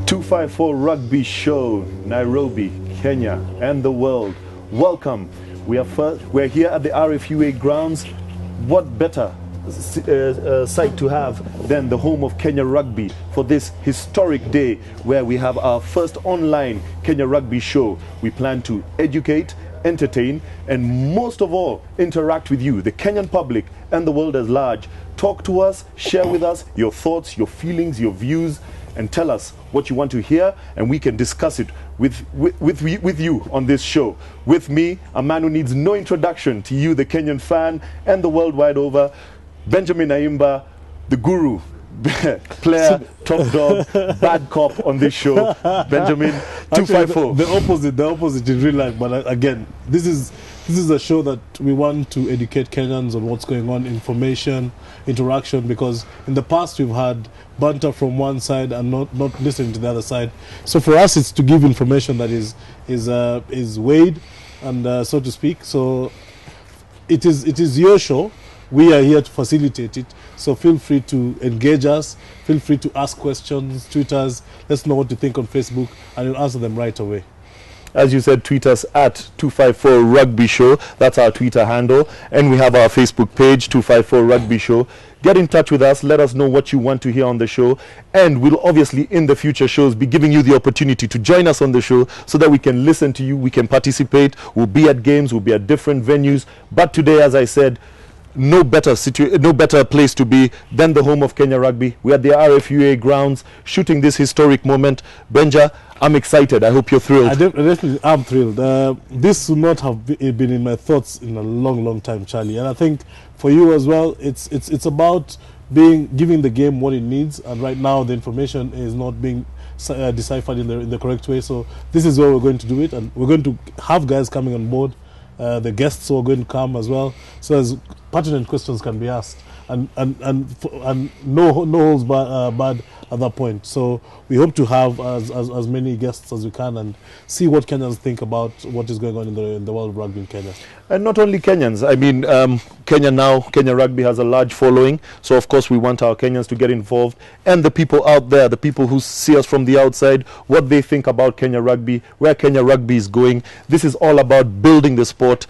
254 Rugby Show, Nairobi, Kenya, and the world. Welcome. We're here at the RFUA grounds. What better site to have than the home of Kenya Rugby for this historic day where we have our first online Kenya Rugby Show. We plan to educate, entertain, and most of all, interact with you, the Kenyan public and the world at large. Talk to us, share with us your thoughts, your feelings, your views, and tell us what you want to hear, and we can discuss it with you on this show. With me, a man who needs no introduction to you, the Kenyan fan, and the world wide over, Benjamin Ayimba, the guru, player, top dog, bad cop on this show. Benjamin, 254. The opposite in real life. But again, this is a show that we want to educate Kenyans on what's going on, information, interaction, because in the past we've had banter from one side and not listening to the other side. So for us, it's to give information that is weighed and so to speak. So it is your show. We are here to facilitate it. So feel free to engage us. Feel free to ask questions, tweet us. Let us know what you think on Facebook, and we'll answer them right away. As you said, tweet us at 254 Rugby Show. That's our Twitter handle. And we have our Facebook page, 254 Rugby Show. Get in touch with us. Let us know what you want to hear on the show. And we'll obviously, in the future shows, be giving you the opportunity to join us on the show so that we can listen to you, we can participate. We'll be at games, we'll be at different venues. But today, as I said, no better place to be than the home of Kenya Rugby. We're at the RFUA grounds shooting this historic moment. Benja, I'm excited. I hope you're thrilled. Definitely, I'm thrilled. This would not have been in my thoughts in a long time, Charlie. And I think for you as well, it's about giving the game what it needs. And right now, the information is not being deciphered in the correct way. So this is where we're going to do it, and we're going to have guys coming on board. The guests are going to come as well, so as pertinent questions can be asked, and no holds bad at that point. So we hope to have as many guests as we can and see what Kenyans think about what is going on in the world of rugby in Kenya. And not only Kenyans. I mean, Kenya Rugby has a large following. So, of course, we want our Kenyans to get involved. And the people out there, the people who see us from the outside, what they think about Kenya Rugby, where Kenya Rugby is going. This is all about building the sport,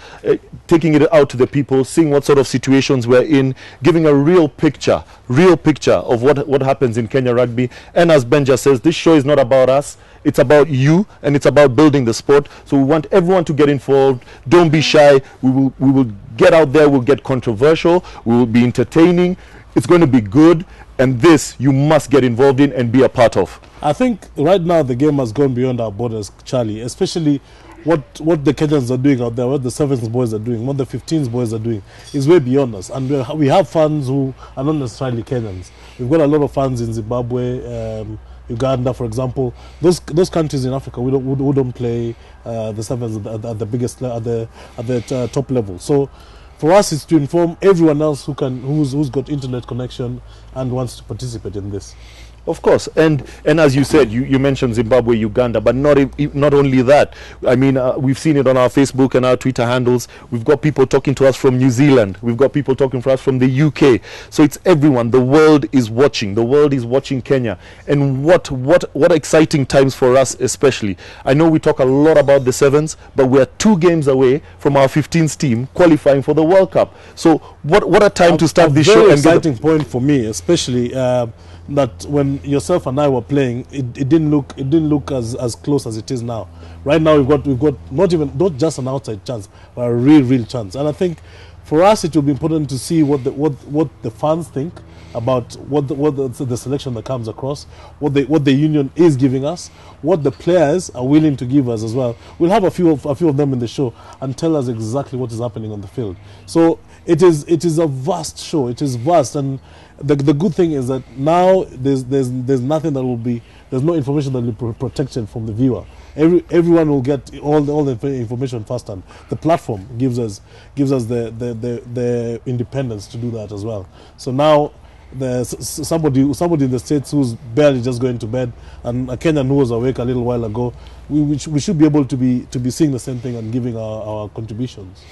taking it out to the people, seeing what sort of situations we're in, giving a real picture of what happens in Kenya Rugby. And as Benja says, this show is not about us. It's about you, and it's about building the sport. So we want everyone to get involved. Don't be shy. We will get out there. We'll get controversial. We will be entertaining. It's going to be good. And this you must get involved in and be a part of. I think right now the game has gone beyond our borders, Charlie, especially what the Kenyans are doing out there, what the 7s boys are doing, what the 15s boys are doing is way beyond us. And we have fans who are not necessarily Kenyans. We've got a lot of fans in Zimbabwe, Uganda, for example. Those countries in Africa who don't play the 7s at the biggest at the top level. So for us, it's to inform everyone else who's got internet connection and wants to participate in this. Of course, and as you said, you mentioned Zimbabwe, Uganda, but not only that. I mean, we've seen it on our Facebook and our Twitter handles. We've got people talking to us from New Zealand. We've got people talking to us from the UK. So it's everyone. The world is watching. The world is watching Kenya. And what exciting times for us, especially. I know we talk a lot about the 7s, but we're 2 games away from our 15s team qualifying for the World Cup. So what a time to start this show. Very exciting point for me, especially. That when yourself and I were playing, it didn't look as close as it is now. Right now we've got not just an outside chance, but a real chance. And I think for us it will be important to see what the fans think about what the selection that comes across, what the union is giving us, what the players are willing to give us as well. We'll have a few of them in the show and tell us exactly what is happening on the field. So it is a vast show. It is vast, and the good thing is that now there's nothing that will be, there's no information that will be protected from the viewer. Everyone will get all the information firsthand. The platform gives us the independence to do that as well. So now there's somebody in the States who's barely just going to bed, and a Kenyan who was awake a little while ago, we should be able to be seeing the same thing and giving our contributions.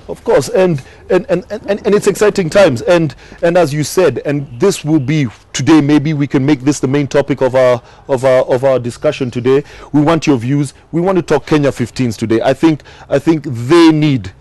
Of course, and it's exciting times, and as you said, and this will be today maybe we can make this the main topic of our discussion today. We want your views. We want to talk Kenya 15s today. I think they need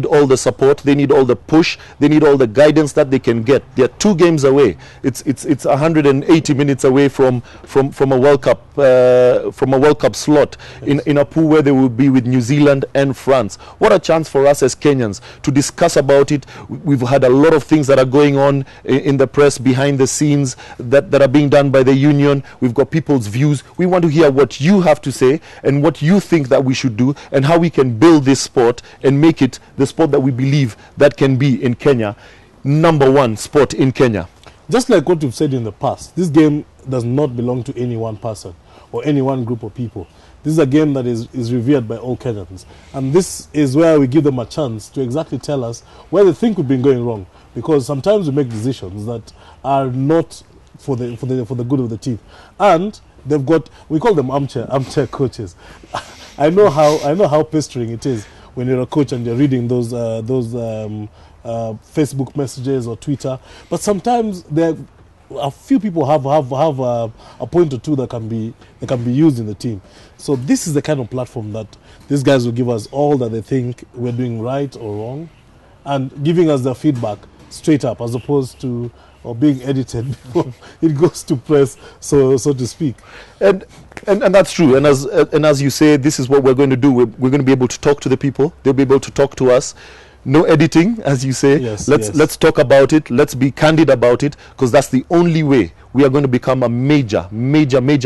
all the support, they need all the push, they need all the guidance that they can get. They're 2 games away. It's 180 minutes away from a World Cup slot, yes, in a pool where they will be with New Zealand and France. What a chance for us as Kenyans to discuss about it. We've had a lot of things that are going on in the press behind the scenes that are being done by the union. We've got people's views. We want to hear what you have to say and what you think that we should do and how we can build this sport and make it the sport that we believe that can be in Kenya, #1 sport in Kenya. Just like what you've said in the past, this game does not belong to any one person or any one group of people. This is a game that is revered by all Kenyans. And this is where we give them a chance to exactly tell us where they think we've been going wrong. Because sometimes we make decisions that are not for the good of the team. And they've got, we call them armchair coaches. I know how pestering it is when you're a coach and you're reading those Facebook messages or Twitter. But sometimes there a few people have a point or two that can be used in the team. So this is the kind of platform that these guys will give us all that they think we're doing right or wrong, and giving us their feedback straight up, as opposed to being edited before it goes to press, so to speak. And that's true. And as you say, this is what we're going to do. We're going to be able to talk to the people. They'll be able to talk to us. No editing, as you say. Yes, let's talk about it. Let's be candid about it, because that's the only way we are going to become a major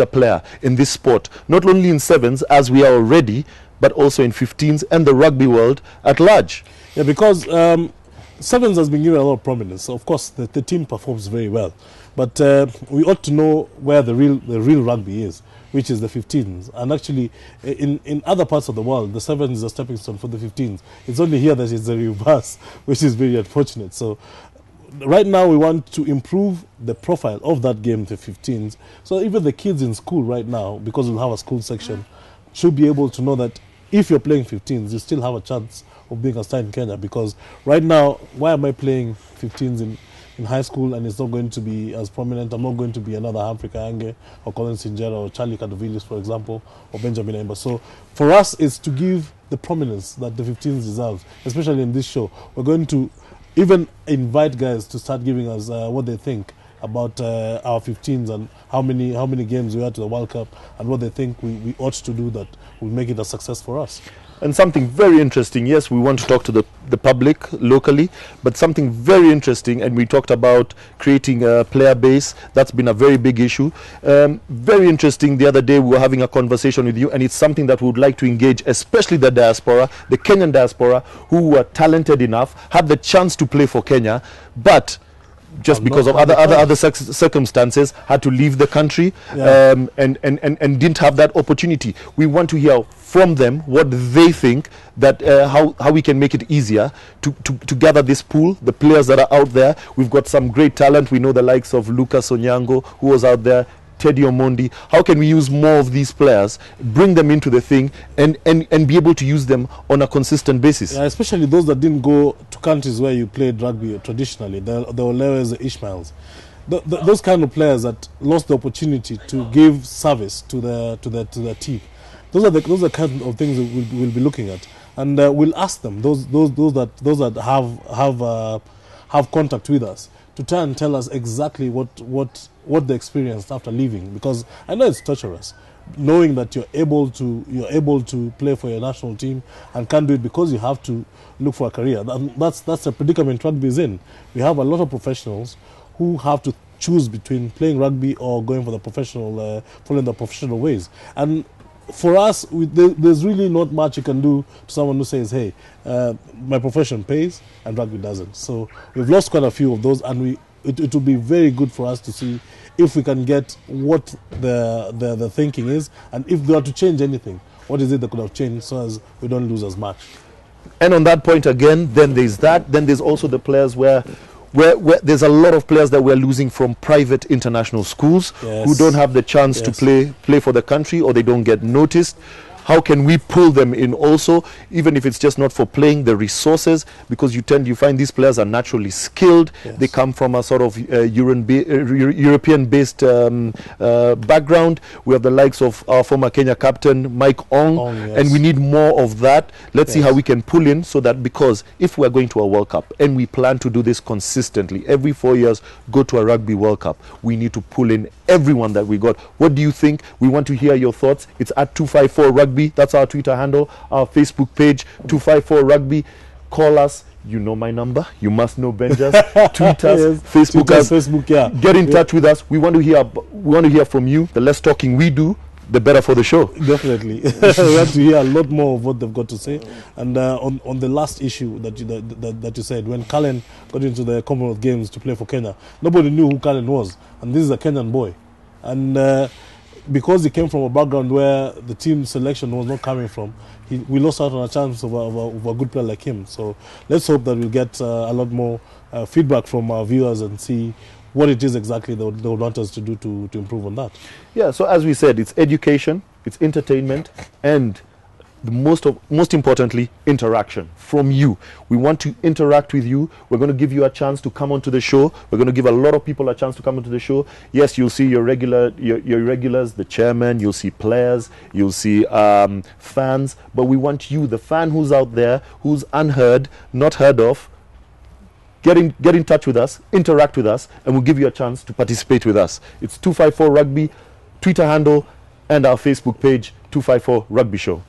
player in this sport. Not only in 7s, as we are already, but also in 15s and the rugby world at large. Yeah, because 7s has been given a lot of prominence. So of course, the team performs very well, but we ought to know where the real rugby is, which is the 15s. And actually, in other parts of the world, the 7s is a stepping stone for the 15s. It's only here that it's the reverse, which is very unfortunate. So right now, we want to improve the profile of that game, the 15s. So even the kids in school right now, because we'll have a school section, should be able to know that if you're playing 15s, you still have a chance of being a star in Kenya. Because right now, why am I playing 15s in high school and it's not going to be as prominent? I'm not going to be another Humphrey Kayange or Colin Sinjera or Charlie Kadovilis, for example, or Benjamin Emba. So for us, it's to give the prominence that the 15s deserves, especially in this show. We're going to even invite guys to start giving us what they think about our 15s and how many games we had to the World Cup, and what they think we ought to do that will make it a success for us. And something very interesting, yes, we want to talk to the public locally, but something very interesting, and we talked about creating a player base. That's been a very big issue. Very interesting, the other day we were having a conversation with you, and it's something that we would like to engage, especially the diaspora, the Kenyan diaspora, who were talented enough, had the chance to play for Kenya, but just because of other circumstances had to leave the country, Yeah. And didn't have that opportunity. We want to hear from them what they think, that how we can make it easier to gather this pool, the players that are out there. We've got some great talent. We know the likes of Lucas Onyango, who was out there, Teddy Omondi. How can we use more of these players, bring them into the thing, and be able to use them on a consistent basis? Yeah, especially those that didn't go to countries where you played rugby traditionally, the Olewes, the Ishmaels. Those kind of players that lost the opportunity to give service to the team. Those are the kind of things that we'll be looking at, and we'll ask them, those that have contact with us, to try and tell us exactly what they experienced after leaving. Because I know it's torturous, knowing that you're able to play for your national team and can't do it because you have to look for a career. That's the predicament rugby is in. We have a lot of professionals who have to choose between playing rugby or going for the professional, following the professional ways. And for us, there's really not much you can do to someone who says, hey, my profession pays and rugby doesn't. So we've lost quite a few of those, and it will be very good for us to see if we can get what the thinking is, and if they are to change anything, what is it that could have changed so as we don't lose as much. And on that point again, then there's that. Then there's also the players where there's a lot of players that we're losing from private international schools, Yes. who don't have the chance Yes. to play for the country, or they don't get noticed. How can we pull them in also, even if it's just not for playing, the resources, because you find these players are naturally skilled. Yes. They come from a sort of European-based background. We have the likes of our former Kenya captain, Mike Ong, Yes. and we need more of that. Let's see Yes. how we can pull in, so that, because if we're going to a World Cup, and we plan to do this consistently, every 4 years, go to a Rugby World Cup, we need to pull in everyone that we got. What do you think? We want to hear your thoughts. It's at 254 Rugby. That's our Twitter handle. Our Facebook page, 254 Rugby. Call us. You know my number. You must know Benja's. Tweet us. Yes. Facebook Twitter, us. Facebook, yeah. Get in touch with us. We want to hear from you. The less talking we do, the better for the show. Definitely. We have to hear a lot more of what they've got to say. And on the last issue that you said, when Cullen got into the Commonwealth Games to play for Kenya, nobody knew who Cullen was. And this is a Kenyan boy. And because he came from a background where the team selection was not coming from, we lost out on a chance of a good player like him. So let's hope that we'll get a lot more feedback from our viewers and see what it is exactly they would want us to do to improve on that. Yeah, so as we said, it's education, it's entertainment, and the most importantly, interaction from you. We want to interact with you. We're going to give you a chance to come onto the show. We're going to give a lot of people a chance to come onto the show. Yes, you'll see your regulars, the chairman, you'll see players, you'll see fans, but we want you, the fan who's out there, who's unheard, not heard of. Get in touch with us, interact with us, and we'll give you a chance to participate with us. It's 254 Rugby, Twitter handle, and our Facebook page, 254 Rugby Show.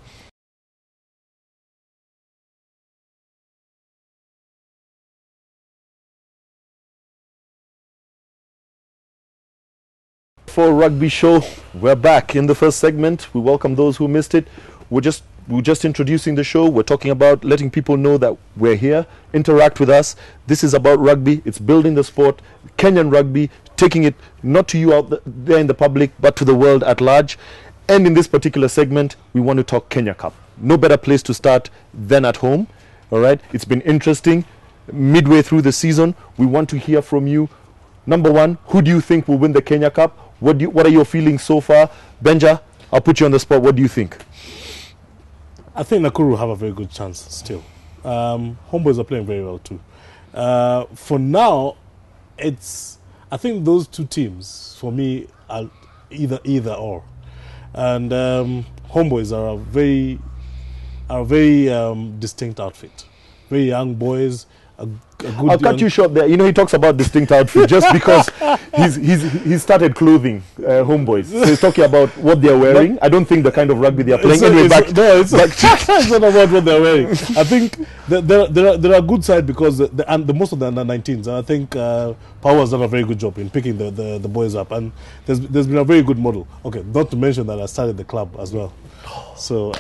For Rugby Show, we're back in the first segment. We welcome those who missed it. We're just introducing the show. We're talking about letting people know that we're here. Interact with us. This is about rugby. It's building the sport, Kenyan rugby, taking it not to you out there in the public, but to the world at large. And in this particular segment, we want to talk Kenya Cup. No better place to start than at home. All right. It's been interesting. Midway through the season, we want to hear from you. Number one, who do you think will win the Kenya Cup? What are your feelings so far? Benja, I'll put you on the spot. What do you think? I think Nakuru will have a very good chance still. Homeboys are playing very well too. For now, I think those two teams, for me, are either or. And Homeboys are a very distinct outfit. Very young boys. I'll cut you short there. You know, he talks about distinct outfit just because he's started clothing Homeboys. So he's talking about what they're wearing. I don't think the kind of rugby they are playing. It's not about what they're wearing. I think they're a good side because the most of the under-19s. I think Power has done a very good job in picking the boys up, and there's been a very good model. Okay, not to mention that I started the club as well. So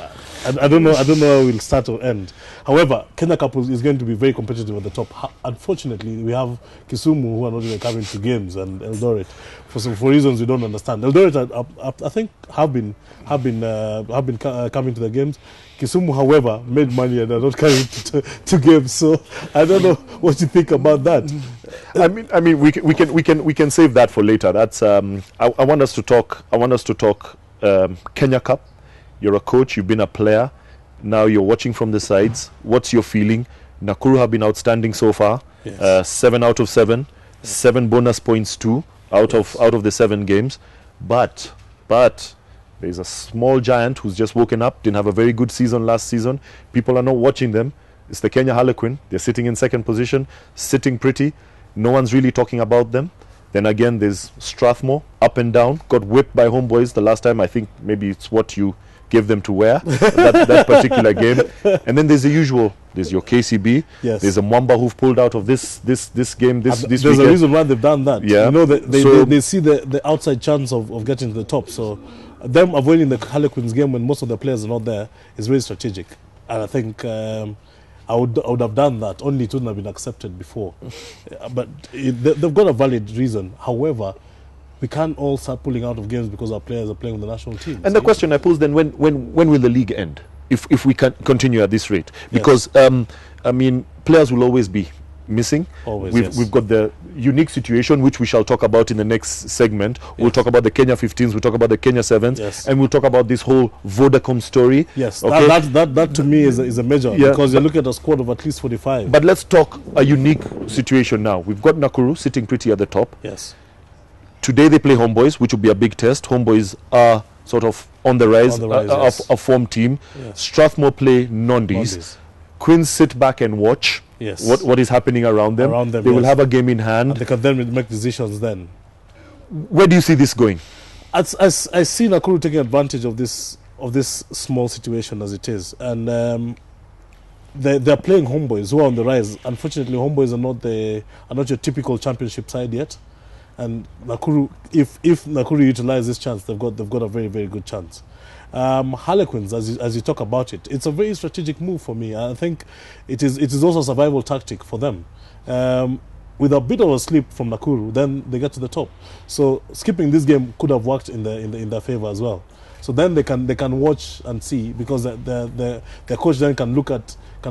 I don't know how we'll start or end. However, Kenya Cup is going to be very competitive at the top. Unfortunately, we have Kisumu who are not even coming to games, and Eldoret for reasons we don't understand. Eldoret, I think, have been coming to the games. Kisumu, however, made money and are not coming to games. So I don't know what you think about that. I mean, we can save that for later. That's I want us to talk. Kenya Cup. You're a coach, you've been a player, now you're watching from the sides. What's your feeling? Nakuru have been outstanding so far. Yes. 7 out of 7, 7 bonus points too out of the 7 games. But there's a small giant who's just woken up, didn't have a very good season last season. People are not watching them. It's the Kenya Harlequin. They're sitting in second position, sitting pretty. No one's really talking about them. Then again, there's Strathmore, up and down, got whipped by Homeboys the last time. I think maybe it's what you gave them to wear that particular game. And then there's the usual. There's your KCB. Yes. There's a Mwamba who've pulled out of this game this there's weekend. a reason why they've done that. Yeah. You know, they see the outside chance of getting to the top. So them avoiding the Harlequins game when most of the players are not there is very strategic. And I think I would have done that. Only it wouldn't have been accepted before. But they've got a valid reason. However, we can't all start pulling out of games because our players are playing with the national team. And the question I pose then, when will the league end? If we can continue at this rate? Because, yes. I mean, players will always be missing. Always, We've got the unique situation, which we shall talk about in the next segment. We'll talk about the Kenya 15s, we'll talk about the Kenya 7s, and we'll talk about this whole Vodacom story. Yes, okay? that to me is a major, because you're looking at a squad of at least 45. But let's talk a unique situation now. We've got Nakuru sitting pretty at the top. Yes. Today they play Homeboys, which will be a big test. Homeboys are sort of on the rise, a form team. Yes. Strathmore play Nondis. Queens sit back and watch what is happening around them. They will have a game in hand. And they can then make decisions then. Where do you see this going? As I see Nakuru taking advantage of this small situation as it is. And they're playing Homeboys who are on the rise. Unfortunately, Homeboys are not your typical championship side yet. And Nakuru, if Nakuru utilize this chance, they've got a very, very good chance. Harlequins, as you talk about it, it's a very strategic move for me. I think it is also a survival tactic for them. With a bit of a slip from Nakuru, then they get to the top. So skipping this game could have worked in their favor as well. So then they can watch and see, because their coach then can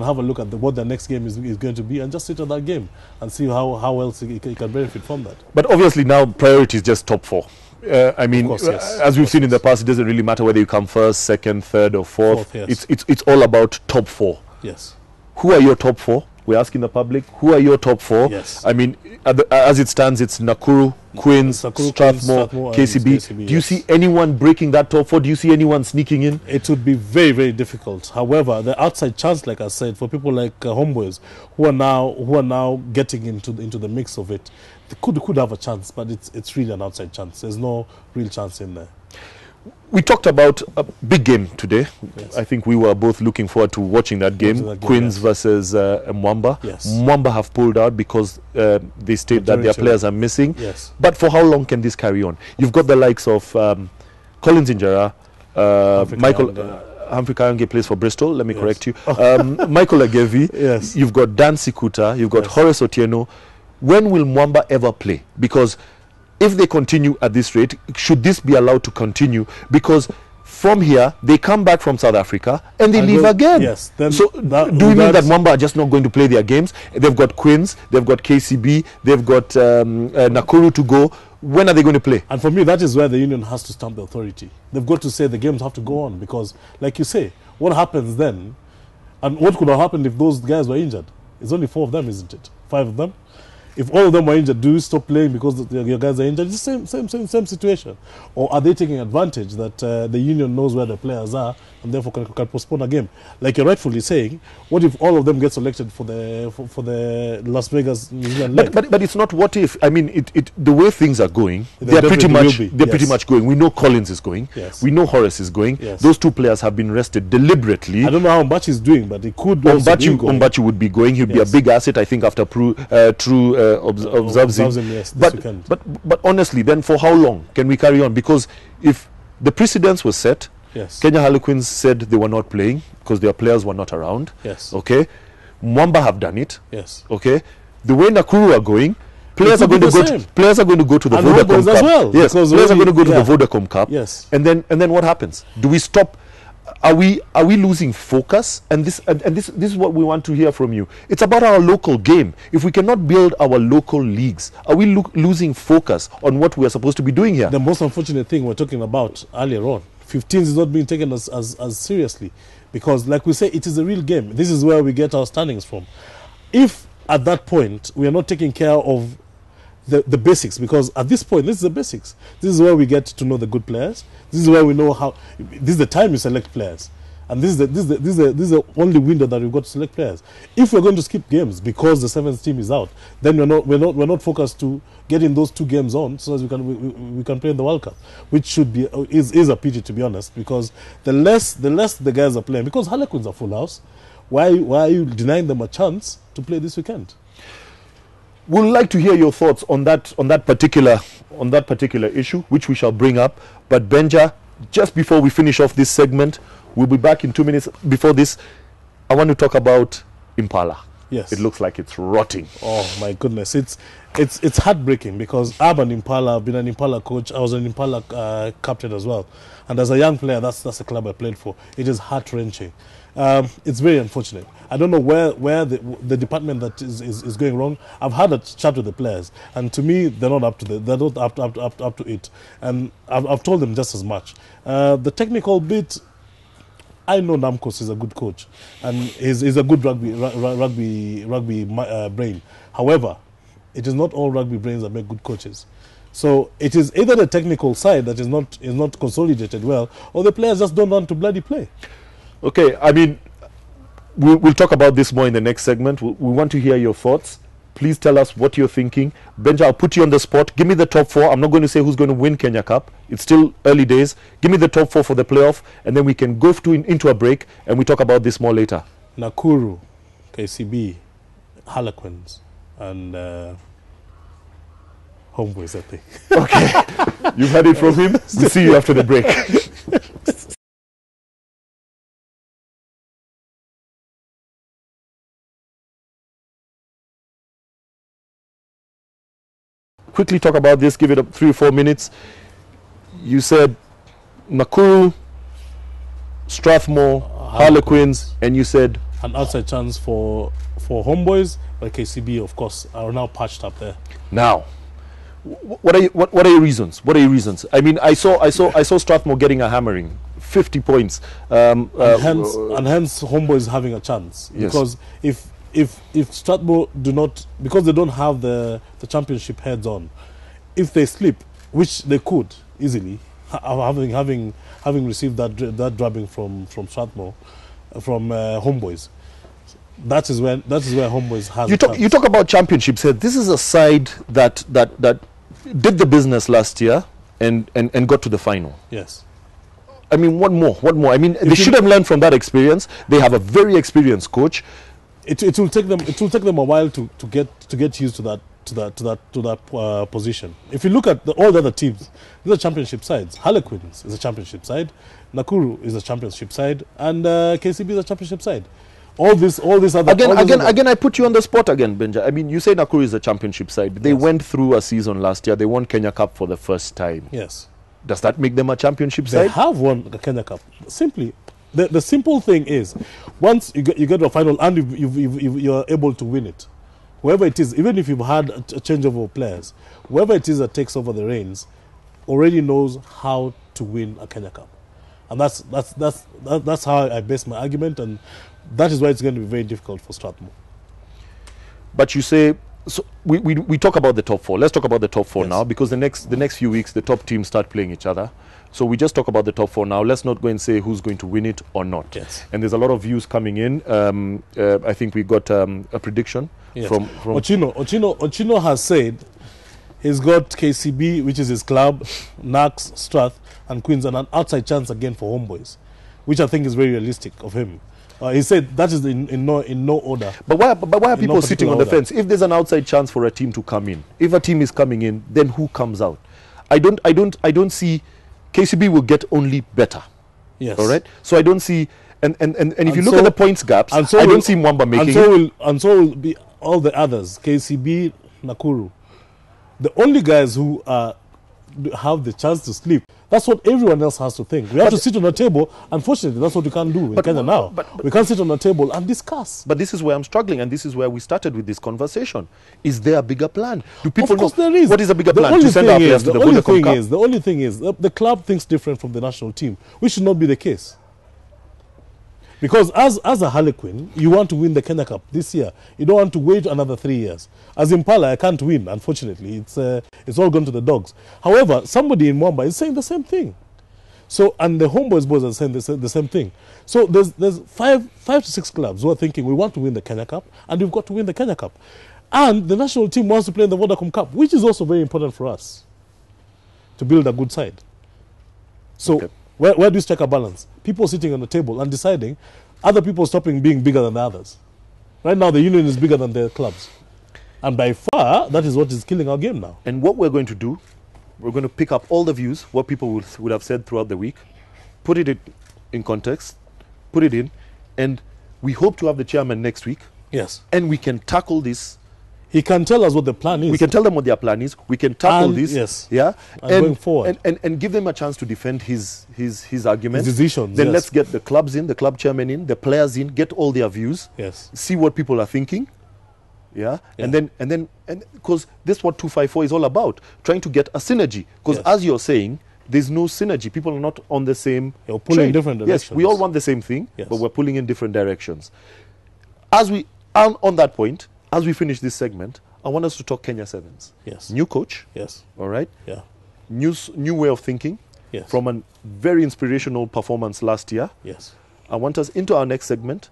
have a look at what their next game is going to be, and just sit at that game and see how else he can benefit from that. But obviously now priority is just top 4. I mean, course, yes. As we've seen in the past, it doesn't really matter whether you come first, second, third, or fourth. Yes. It's all about top 4. Yes. Who are your top 4? We're asking the public, who are your top 4? Yes. I mean, as it stands, it's Nakuru, Queens, Strathmore, KCB. Do you see anyone breaking that top 4? Do you see anyone sneaking in? It would be very, very difficult. However, the outside chance, like I said, for people like Homeboys, who are now getting into the mix of it, they could have a chance, but it's really an outside chance. There's no real chance in there. We talked about a big game today. Yes. I think we were both looking forward to watching that game. Queens versus Mwamba. Yes. Mwamba have pulled out because they state that their players are missing. Yes. But for how long can this carry on? You've got the likes of Collins Injera, Michael Humphrey Kayonge plays for Bristol. Let me correct you. Michael Agevi. Yes. You've got Dan Sikuta. You've got Horace Otieno. When will Mwamba ever play? Because if they continue at this rate, should this be allowed to continue? Because from here, they come back from South Africa and they leave again. Yes. So do you mean that Mwamba are just not going to play their games? They've got Queens, they've got KCB, they've got Nakuru to go. When are they going to play? And for me, that is where the union has to stamp the authority. They've got to say the games have to go on, because, like you say, what happens then, and what could have happened if those guys were injured? It's only 4 of them, isn't it? 5 of them? If all of them are injured, do you stop playing because your guys are injured? It's the same situation. Or are they taking advantage that the union knows where the players are and therefore can postpone a game? Like you're rightfully saying, what if all of them get selected for the Las Vegas New Zealand leg? But it's not what if. I mean, the way things are going, they're pretty much going. We know Collins is going. Yes. We know Horace is going. Yes. Those 2 players have been rested deliberately. I don't know how Mbachi is doing, but he could also be going. Mbachi would be going. He'd be a big asset, I think, after True observes him. Yes, but honestly, then for how long can we carry on? Because if the precedence was set, yes. Kenya Harlequins said they were not playing because their players were not around. Yes. Okay. Mwamba have done it. Yes. Okay. The way Nakuru are going, players are going to go to the Vodacom Cup. As well, yes. Players are going to go to the Vodacom Cup. Yes. And then what happens? Do we stop? Are we losing focus? And this is what we want to hear from you. It's about our local game. If we cannot build our local leagues, are we losing focus on what we are supposed to be doing here? The most unfortunate thing we're talking about earlier on, 15s is not being taken as seriously, because, like we say, it is a real game. This is where we get our standings from. If at that point we are not taking care of the basics, because at this point this is the basics. This is where we get to know the good players. This is where we know how. This is the time you select players, and this is the only window that we've got to select players. If we're going to skip games because the 7th team is out, then we're not focused to getting those 2 games on, so as we can play in the World Cup, which should be is a pity, to be honest, because the less the guys are playing, because Harlequins are full house. Why are you denying them a chance to play this weekend? We'd like to hear your thoughts on that particular issue, which we shall bring up. But Benja, just before we finish off this segment, we'll be back in 2 minutes. Before this, I want to talk about Impala. Yes. It looks like it's rotting. Oh my goodness, it's heartbreaking because I'm an Impala. I've been an Impala coach. I was an Impala captain as well, and as a young player, that's a club I played for. It is heart wrenching. It's very unfortunate. I don't know where the department that is going wrong. I've had a chat with the players, and to me, they're not up to it. And I've told them just as much. The technical bit, I know Namkos is a good coach, and he's a good rugby brain. However, it is not all rugby brains that make good coaches. So it is either the technical side that is not consolidated well, or the players just don't want to bloody play. Okay, I mean, we'll talk about this more in the next segment. We want to hear your thoughts. Please tell us what you're thinking. Benja, I'll put you on the spot. Give me the top 4. I'm not going to say who's going to win Kenya Cup. It's still early days. Give me the top 4 for the playoff, and then we can go into a break, and we talk about this more later. Nakuru, KCB, Harlequins, and Homeboys, I think. Okay, you've heard it from him. We'll see you after the break. Quickly talk about this, give it up 3 or 4 minutes. You said Nakuru, Strathmore, Harlequins, and you said an outside chance for Homeboys, but KCB, of course, are now patched up there. Now, what are your reasons? What are your reasons? I mean, I saw Strathmore getting a hammering, 50 points, and hence Homeboys having a chance. Yes. Because if Strathmore do not, because they don't have the championship heads on, if they slip, which they could easily, having received that drubbing from Strathmore, from Homeboys, that is where Homeboys has. You talk about championships here. This is a side that did the business last year and got to the final. Yes. I mean, what more? I mean, they should have learned from that experience. They have a very experienced coach. It will take them a while to get used to that position. If you look at all the other teams, these are championship sides. Harlequins is a championship side, Nakuru is a championship side, and KCB is a championship side. All this other again. I put you on the spot again, Benja. I mean, you say Nakuru is a championship side. They went through a season last year. They won Kenya Cup for the first time. Yes. Does that make them a championship side? They have won the Kenya Cup. Simply. The simple thing is, once you get to a final and you're able to win it, whoever it is, even if you've had a changeover of players, whoever it is that takes over the reins already knows how to win a Kenya Cup. And that's how I base my argument, and that is why it's going to be very difficult for Strathmore. But you say, so we talk about the top 4. Let's talk about the top 4 now, because the next few weeks the top teams start playing each other. So we just talk about the top 4 now. Let's not go and say who's going to win it or not. Yes. And there's a lot of views coming in. I think we got a prediction from Ochino has said he's got KCB, which is his club, Nax, Strath, and Queens, and an outside chance again for Homeboys, which I think is very realistic of him. He said that is in no order. But why are people sitting on the fence? If there's an outside chance for a team to come in, if a team is coming in, then who comes out? I don't see. KCB will get only better. Yes. All right. So I don't see, and if you look at the points gaps, I don't see Mwamba making it. And so will be all the others. KCB, Nakuru, the only guys who have the chance to sleep. That's what everyone else has to think. We have to sit on a table. Unfortunately, that's what we can't do in Kenya now. We can't sit on a table and discuss. But this is where I'm struggling, and this is where we started with this conversation. Is there a bigger plan? Do people of course know there is. What is a bigger plan? To send our players to the Vodacom Cup? The only thing is, the club thinks different from the national team, which should not be the case. Because as a Harlequin, you want to win the Kenya Cup this year. You don't want to wait another 3 years. As Impala, I can't win, unfortunately. It's all gone to the dogs. However, somebody in Mwamba is saying the same thing. So, and the Homeboys boys are saying the same thing. So there's five to six clubs who are thinking we want to win the Kenya Cup, and we've got to win the Kenya Cup. And the national team wants to play in the Vodacom Cup, which is also very important for us to build a good side. So where do you strike a balance? People sitting on the table and deciding, other people stopping being bigger than the others. Right now, the union is bigger than the clubs. And by far, that is what is killing our game now. And what we're going to do, we're going to pick up all the views, what people would have said throughout the week, put it in context, put it in, and we hope to have the chairman next week Yes. And we can tackle this. He can tell us what the plan is. We can tell them what their plan is. We can tackle And, this. yes. Yeah. And going forward. And give them a chance to defend his argument. His decisions. Then yes. let's get the clubs in, the club chairman in, the players in, get all their views. Yes. See what people are thinking. Yeah. And then because this is what 254 is all about, trying to get a synergy. Because as you're saying, there's no synergy. People are not on the same. You're pulling in different directions. Yes, we all want the same thing, Yes. but we're pulling in different directions. As we are on that point, as we finish this segment, I want us to talk Kenya Sevens. Yes. New coach. Yes. All right. Yeah. New way of thinking. Yes. From a very inspirational performance last year. Yes. I want us into our next segment.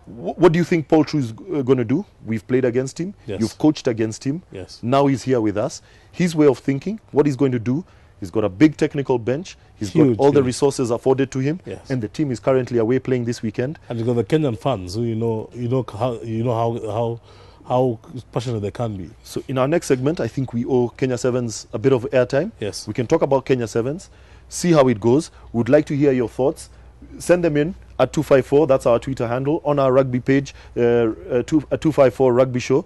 What do you think Paul True is going to do? We've played against him. Yes. You've coached against him. Yes. Now he's here with us. His way of thinking, what he's going to do. He's got a big technical bench. He's got all the resources afforded to him. Yes. And the team is currently away playing this weekend. And you've got the Kenyan fans who how passionate they can be. So in our next segment, I think we owe Kenya Sevens a bit of airtime. Yes. We can talk about Kenya Sevens, see how it goes. Would like to hear your thoughts. Send them in at 254. That's our Twitter handle on our rugby page, 254 Rugby Show.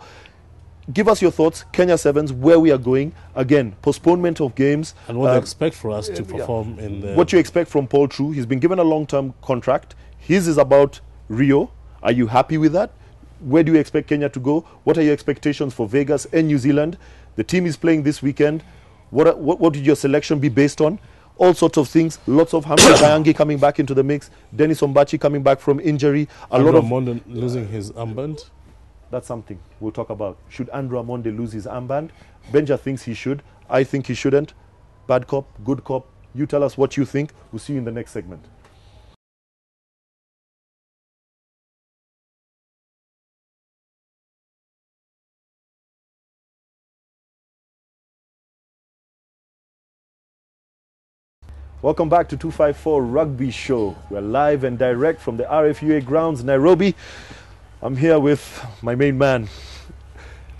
Give us your thoughts, Kenya Sevens, where we are going. Again, postponement of games. And what they expect for us to perform in the... What you expect from Paul True. He's been given a long-term contract. His is about Rio. Are you happy with that? Where do you expect Kenya to go? What are your expectations for Vegas and New Zealand? The team is playing this weekend. What would your selection be based on? All sorts of things. Lots of Hamza Kayangi coming back into the mix. Dennis Ombachi coming back from injury. A lot of Amonde losing his armband. That's something we'll talk about. Should Andrew Amonde lose his armband? Benja thinks he should. I think he shouldn't. Bad cop, good cop. You tell us what you think. We'll see you in the next segment. Welcome back to 254 Rugby Show. We're live and direct from the RFUA grounds, Nairobi. I'm here with my main man,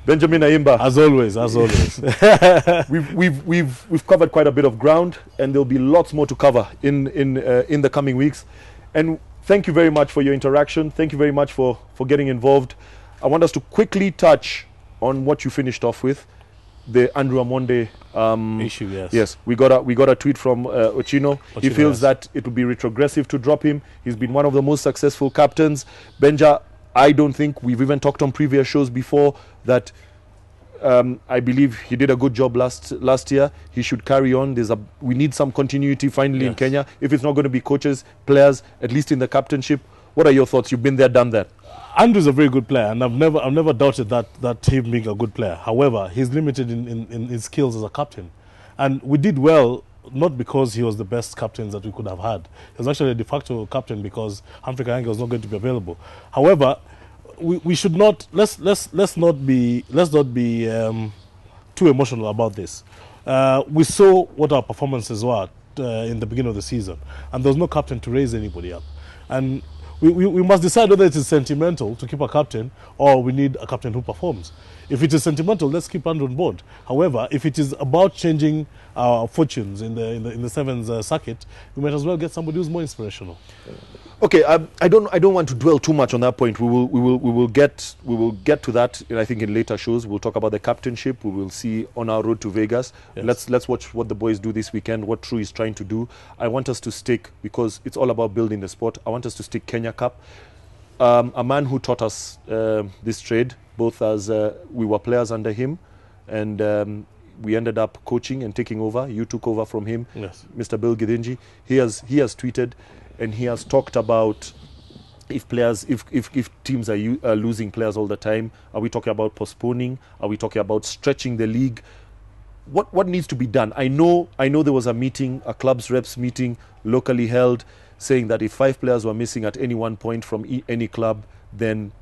Benjamin Ayimba. As always, as always. We've covered quite a bit of ground, and there'll be lots more to cover in the coming weeks. And thank you very much for your interaction. Thank you very much for getting involved. I want us to quickly touch on what you finished off with, the Andrew Amonde issue. Yes. Yes, we got a tweet from Ochino. He feels that it would be retrogressive to drop him. He's been one of the most successful captains. Benja, I don't think we've even talked on previous shows before that. I believe he did a good job last year. He should carry on. We need some continuity finally in Kenya. If it's not going to be coaches, players, at least in the captainship. What are your thoughts? You've been there, done that. Andrew's a very good player, and I've never doubted that him being a good player. However, he's limited in his skills as a captain, and we did well not because he was the best captain that we could have had. He was actually a de facto captain because Humphrey Kayange was not going to be available. However, we should not let's not be too emotional about this. We saw what our performances were in the beginning of the season, and there was no captain to raise anybody up, and we must decide whether it is sentimental to keep a captain or we need a captain who performs. If it is sentimental, let's keep Andrew on board. However, if it is about changing our fortunes in the Sevens circuit, we might as well get somebody who's more inspirational. Okay, I don't want to dwell too much on that point. We will get to that. I think in later shows we'll talk about the captainship. We will see on our road to Vegas. Yes. Let's watch what the boys do this weekend. What True is trying to do. I want us to stick, because it's all about building the sport. I want us to stick Kenya Cup. A man who taught us this trade, both as we were players under him, and we ended up coaching and taking over. You took over from him, yes. Mr. Bill Gidinji. He has tweeted. And he has talked about if teams are losing players all the time, are we talking about postponing? Are we talking about stretching the league? What needs to be done? I know there was a meeting, a club's reps meeting locally held, saying that if 5 players were missing at any one point from any club, then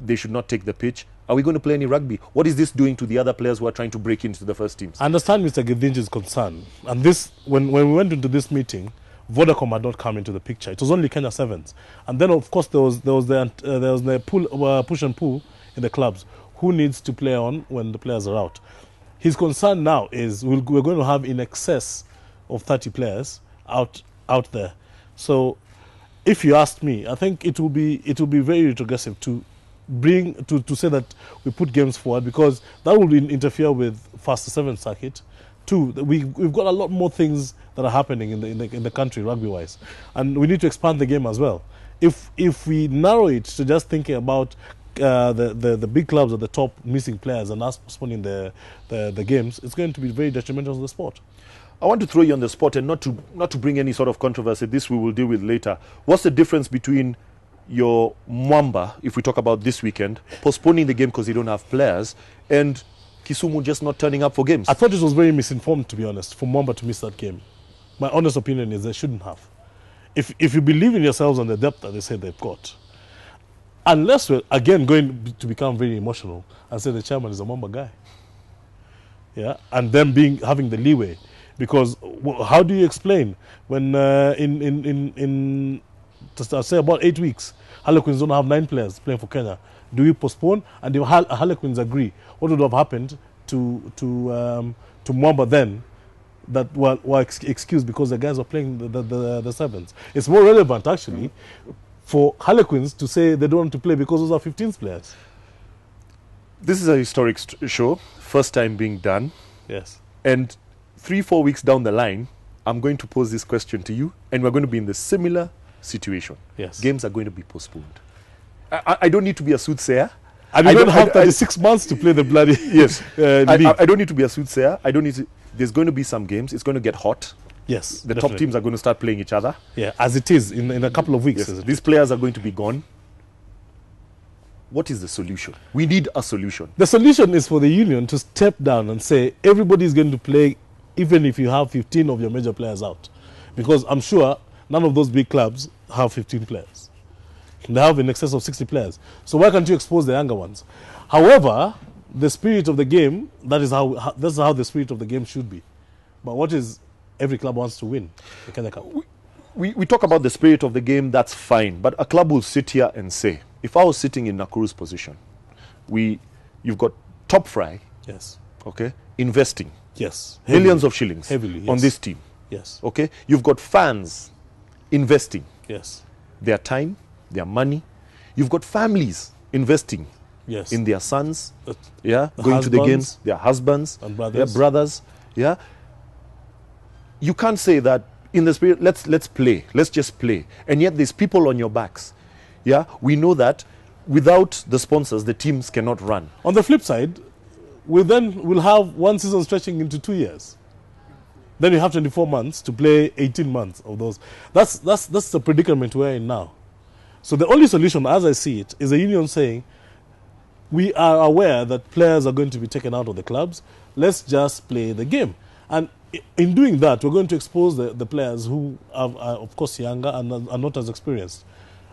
they should not take the pitch. Are we going to play any rugby? What is this doing to the other players who are trying to break into the first teams? I understand Mr. Gidinji's concern. And this, when we went into this meeting, Vodacom had not come into the picture. It was only Kenya Sevens, and then of course there was the push and pull in the clubs. Who needs to play on when the players are out? His concern now is we're going to have in excess of 30 players out there. So, if you ask me, I think it will be very retrogressive to to say that we put games forward, because that will interfere with faster 7th circuit. 2, we've got a lot more things that are happening in the country rugby-wise, and we need to expand the game as well. If we narrow it to just thinking about the big clubs at the top missing players and us postponing the games, it's going to be very detrimental to the sport. I want to throw you on the spot, and not to bring any sort of controversy. This we will deal with later. What's the difference between your Mwamba, if we talk about this weekend, postponing the game because they don't have players, and Kisumu just not turning up for games? I thought it was very misinformed, to be honest, for Mwamba to miss that game. My honest opinion is they shouldn't have. If you believe in yourselves and the depth that they say they've got, unless we're again going to become very emotional and say the chairman is a Mwamba guy, yeah, and them having the leeway, because how do you explain when to say about 8 weeks, Harlequins don't have 9 players playing for Kenya? Do we postpone? And if Harlequins agree, what would have happened to Mwamba then? That were excused because the guys were playing the sevens. It's more relevant actually for Harlequins to say they don't want to play because those are 15th players. This is a historic show, first time being done. Yes. And 3-4 weeks down the line, I'm going to pose this question to you, and we're going to be in the similar situation. Yes. Games are going to be postponed. I don't need to be a soothsayer. And you don't have 36 months to play the bloody yes. league. I don't need to be a soothsayer. I don't need to. There's going to be some games. It's going to get hot. Yes. The top teams are going to start playing each other. Yeah, as it is in a couple of weeks. Yes. These players are going to be gone. What is the solution? We need a solution. The solution is for the union to step down and say everybody is going to play, even if you have 15 of your major players out. Because I'm sure none of those big clubs have 15 players. They have in excess of 60 players. So why can't you expose the younger ones? However, the spirit of the game, that's how the spirit of the game should be. But what is every club wants to win the Kenya Cup? We talk about the spirit of the game, that's fine. But a club will sit here and say, if I was sitting in Nakuru's position, you've got Top Fry, yes, okay, investing, yes, millions of shillings heavily, yes, on this team, yes, okay. You've got fans investing, yes, their time, their money. You've got families investing, yes, in their sons, the going to the games, their husbands and brothers, their brothers, yeah. You can't say that in the spirit, let's play, let's just play, and yet there's people on your backs. Yeah, we know that without the sponsors, the teams cannot run. On the flip side, we'll have one season stretching into 2 years. Then you have 24 months to play 18 months of those. That's the predicament we're in now. So the only solution, as I see it, is the union saying, we are aware that players are going to be taken out of the clubs. Let's just play the game. And in doing that, we're going to expose the players who are, of course, younger and are not as experienced.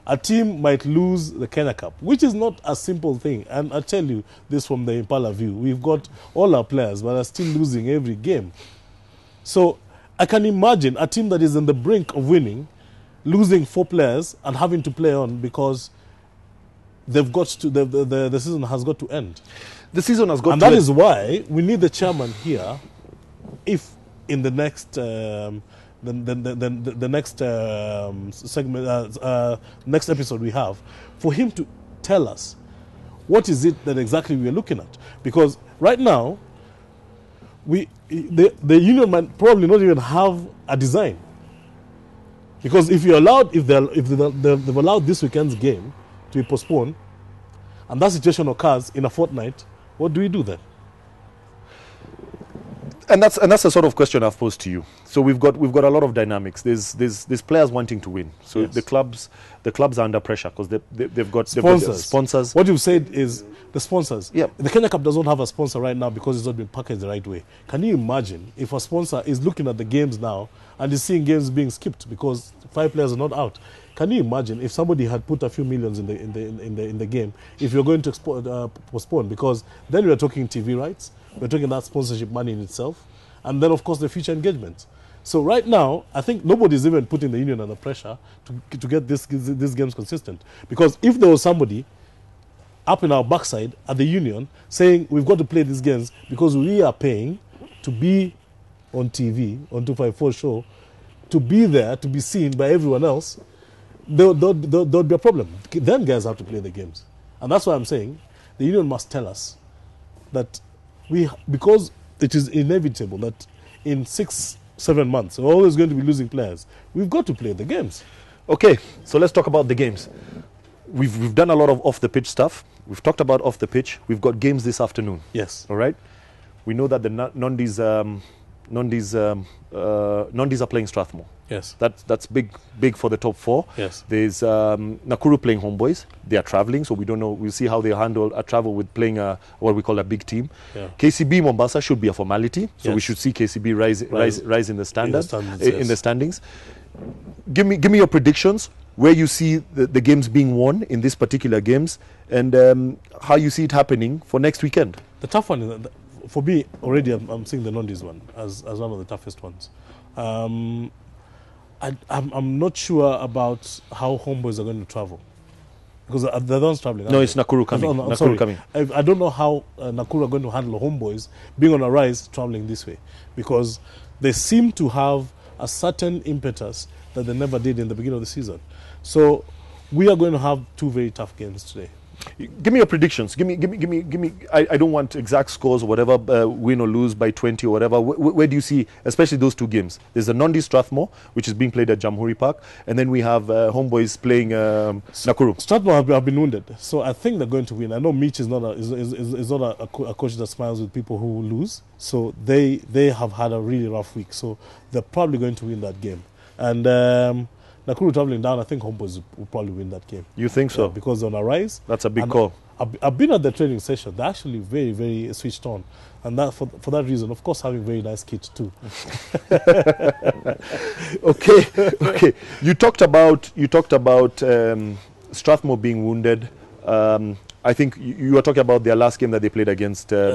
A team might lose the Kenya Cup, which is not a simple thing. And I tell you this from the Impala view. We've got all our players, but are still losing every game. So I can imagine a team that is on the brink of winning, losing 4 players and having to play on because they've got to, the season has got to end. The season has got to end. And that is why we need the chairman here, if in the next the next segment, next episode we have, for him to tell us what is it that exactly we are looking at. Because right now, the union might probably not even have a design. Because if they've allowed this weekend's game to be postponed, and that situation occurs in a fortnight, what do we do then? And that's the sort of question I've posed to you. So we've got a lot of dynamics. There's players wanting to win. So yes, the clubs are under pressure because they've got sponsors. What you've said is the sponsors. Yeah. The Kenya Cup doesn't have a sponsor right now because it's not been packaged the right way. Can you imagine if a sponsor is looking at the games now and is seeing games being skipped because 5 players are not out? Can you imagine if somebody had put a few millions in the game, if you're going to postpone? Because then we're talking TV rights, we're talking that sponsorship money in itself, and then of course the future engagement. So right now, I think nobody's even putting the union under pressure to get these games consistent. Because if there was somebody up in our backside at the union saying we've got to play these games because we are paying to be on TV, on 254 show, to be there, to be seen by everyone else, there'll be a problem. Then guys have to play the games. And that's why I'm saying the union must tell us that because it is inevitable that in 6-7 months we're always going to be losing players. We've got to play the games. Okay, so let's talk about the games. We've done a lot of off the pitch stuff. We've talked about off the pitch. We've got games this afternoon. Yes. All right. We know that the Nondies are playing Strathmore. Yes. That's big for the top 4. Yes. There's Nakuru playing Homeboys. They are traveling, so we don't know. We'll see how they handle a travel with playing what we call a big team. Yeah. KCB Mombasa should be a formality, so we Yes. should see KCB rise in the standard, in the standings. Give me your predictions, where you see the games being won in these particular games, and how you see it happening for next weekend. The tough one is for me already. I'm seeing the Nondies one as one of the toughest ones. I'm not sure about how Homeboys are going to travel, because they're the ones traveling. No, it's Nakuru coming. Nakuru coming. I don't know how Nakuru are going to handle Homeboys being on a rise traveling this way, because they seem to have a certain impetus that they never did in the beginning of the season. So we are going to have 2 very tough games today. Give me your predictions. Give me. I don't want exact scores or whatever, win or lose by 20 or whatever. Where do you see, especially those 2 games? There's the Nondies Strathmore, which is being played at Jamhuri Park, and then we have Homeboys playing Nakuru. Strathmore have been wounded, so I think they're going to win. I know Mitch is not a coach that smiles with people who lose, so they have had a really rough week, so they're probably going to win that game. And Nakuru traveling down, I think Homeboys will probably win that game. You think so? Yeah, because they're on a rise. That's a big call. I've been at the training session. They're actually very, very switched on. And that for that reason, of course, having very nice kit too. Okay. You talked about Strathmore being wounded. I think you were talking about their last game that they played against the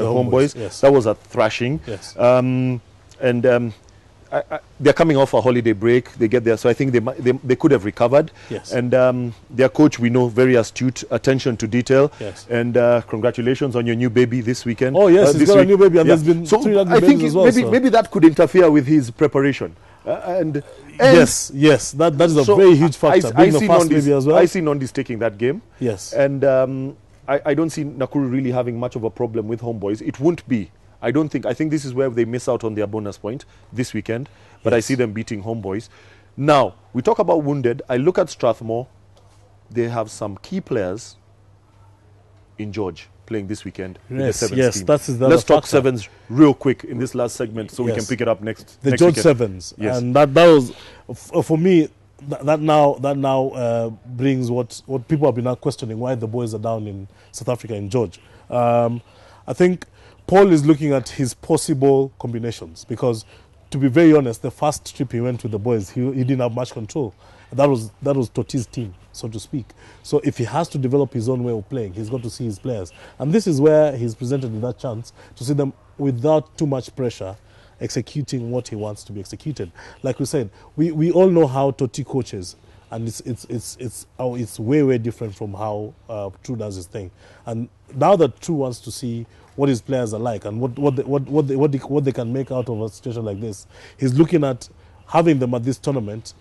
Homeboys. Yes. That was a thrashing. Yes. They're coming off a holiday break. They get there, so I think they could have recovered. Yes. And their coach, we know, very astute, attention to detail. Yes. And congratulations on your new baby this weekend. Oh yes, he's got a new baby, and there's been 3 rugby babies as well. Maybe that could interfere with his prepreration. And yes, that is a very huge factor. Being the first baby as well. I see Nondies taking that game. Yes. And I don't see Nakuru really having much of a problem with Homeboys. It won't be. I think this is where they miss out on their bonus point this weekend. But yes. I see them beating Homeboys. Now, we talk about wounded. I look at Strathmore. They have some key players in George playing this weekend in the Sevens team. That's the Let's talk factor. Sevens real quick in this last segment so we can pick it up next. The next George weekend. Sevens. Yes. And that was, for me, that now brings what people have been now questioning, why the boys are down in South Africa in George. I think Paul is looking at his possible combinations, because, to be very honest, the first trip he went with the boys, he didn't have much control. That was Toti's team, so to speak. So if he has to develop his own way of playing, he's got to see his players. And this is where he's presented with that chance to see them without too much pressure executing what he wants to be executed. Like we said, we all know how Toti coaches, and it's way different from how True does his thing. And now that True wants to see what his players are like and what they can make out of a situation like this, he's looking at having them at this tournament,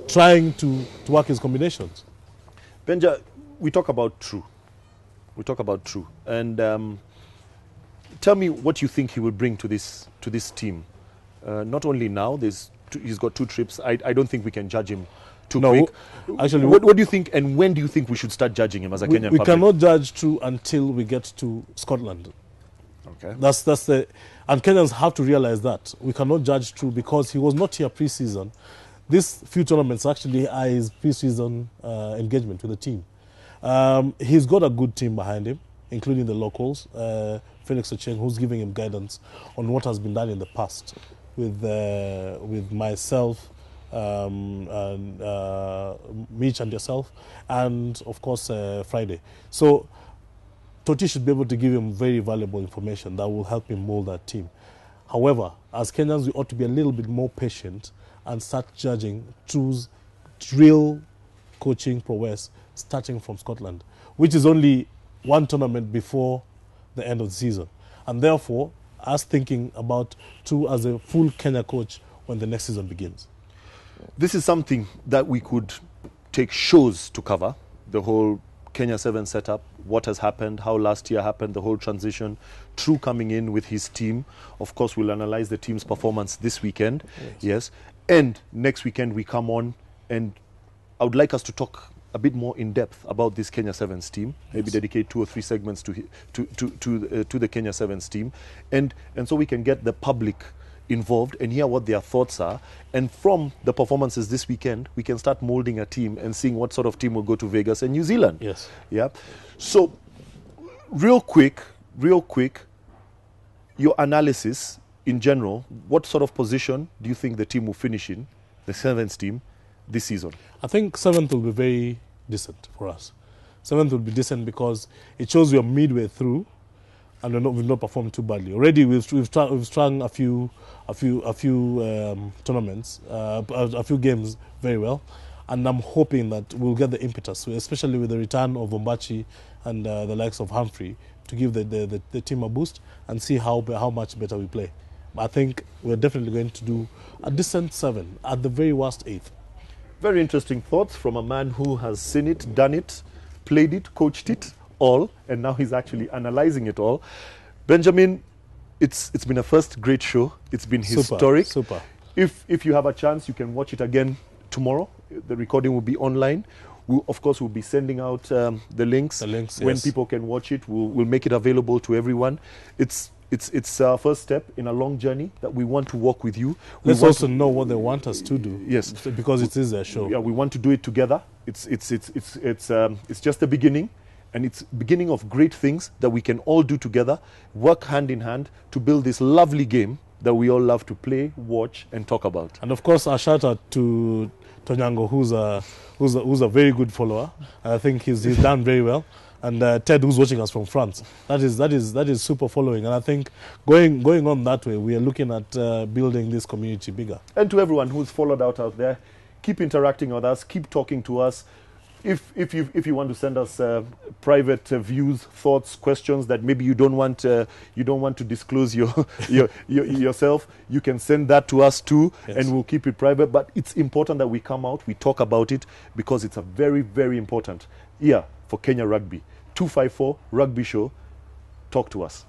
trying to work his combinations. Benja, we talk about True, and tell me what you think he will bring to this team. Not only now, he's got 2 trips. I don't think we can judge him too quick. Actually, what do you think, and when do you think we should start judging him as a Kenyan we public? cannot judge True until we get to Scotland. Okay. And Kenyans have to realize that we cannot judge True because he was not here pre-season. These few tournaments actually are his pre-season engagement with the team. He's got a good team behind him, including the locals, Felix Ocheng, who's giving him guidance on what has been done in the past with myself, and Mitch and yourself, and of course Friday. So Toti should be able to give him very valuable information that will help him mold that team. However, as Kenyans, we ought to be a little bit more patient and start judging True's real coaching prowess starting from Scotland, which is only 1 tournament before the end of the season. And therefore, us thinking about True as a full Kenya coach when the next season begins. This is something that we could take shows to cover. the whole Kenya 7 setup, what has happened, how last year happened, the whole transition, True coming in with his team. Of course, we'll analyze the team's performance this weekend. Yes. And next weekend we come on, and I would like us to talk a bit more in depth about this Kenya Sevens team. Maybe dedicate 2 or 3 segments to the Kenya Sevens team, and so we can get the public involved and hear what their thoughts are. And from the performances this weekend, we can start molding a team and seeing what sort of team will go to Vegas and New Zealand. Yes. Yeah. So, real quick, your analysis in general. What sort of position do you think the team will finish in, the Sevens team, this season? I think 7th will be very decent for us. 7th will be decent because it shows we are midway through, and we've not performed too badly. Already we've strung a few tournaments, a few games very well, and I'm hoping that we'll get the impetus, especially with the return of Ombachi and the likes of Humphrey, to give the team a boost and see how much better we play. I think we're definitely going to do a decent 7, at the very worst 8th. Very interesting thoughts from a man who has seen it, done it, played it, coached it all, and now he's actually analyzing it all. Benjamin, it's been a first great show. It's been historic. Super. If you have a chance, you can watch it again tomorrow. The recording will be online. Of course, we'll be sending out the links when people can watch it. We'll make it available to everyone. It's our first step in a long journey that we want to walk with you. Let's also know what they want us to do. Yes, because it is their show. Yeah, we want to do it together. It's just the beginning, and it's beginning of great things that we can all do together, work hand in hand to build this lovely game that we all love to play, watch, and talk about. And of course, a shout out to Tonyango, who's a very good follower. And I think he's done very well. And Ted, who's watching us from France, that is super following. And I think going on that way, we are looking at building this community bigger. And to everyone who's followed out there, keep interacting with us, keep talking to us. If you want to send us private views, thoughts, questions that maybe you don't want to disclose yourself, you can send that to us too, and we'll keep it private. But it's important that we come out, we talk about it, because it's a very, very important year for Kenya Rugby. 254 Rugby Show. Talk to us.